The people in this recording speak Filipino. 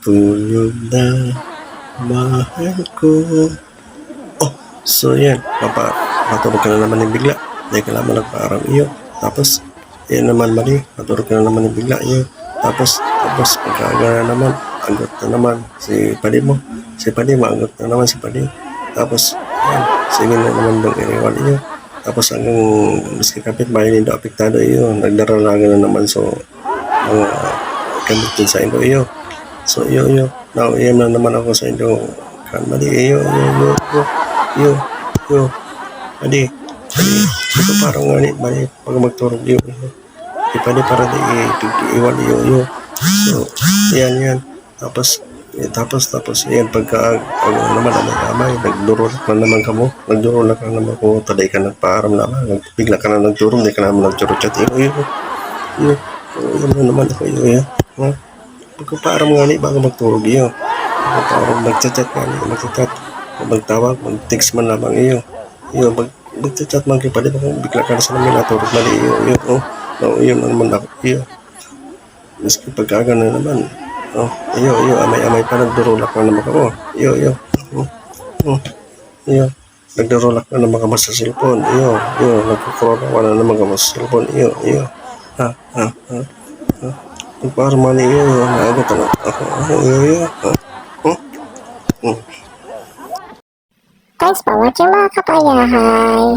Tulog na, mahal ko. Oh, so yan, matulog ka na naman ng bigla. Dahil ka naman nagparang iyo. Tapos, yan naman mali, matulog ka na naman ng bigla iyo. Tapos, pagkaaga na naman, agot na naman si padi mo. Si padi, maagot na naman si padi. Tapos, yan, sige na naman dong iniwan iyo. Tapos hanggang miski kapit bahay nindo apektado iyo, nagdaralaga na naman so mga gamit din sa indo iyo. So iyo, nauiyam na naman ako sa indo. Kan mali iyo, adi, ito parang mali pag magturog iyo. Di pa di para di iwan iyo. So, yan. Tapos yan pag naman amay nagdurulak na naman kamo taday ka nagpaaram naman bigla ka na nagdurong di ka naman nagchurot-chat iyo na naman ako iyo ha pagkapaaram nga ni bago magturog iyo pagkapaaram magchat magtawag mag-text man lamang iyo magchat man kayo pwede ba kung bigla ka na sa namin naturog mali iyo iyo na naman ako iyo miski pagkaga na naman iyo, amay pa nagdurulak na naman ako. Iyo. Nagdurulak na naman ka sa cellphone. Iyo, nagkukurona wala naman ka sa cellphone. Iyo. Ha. Para man iyo, naagot na ako. Iyo. Thanks for watching mga kapayahay.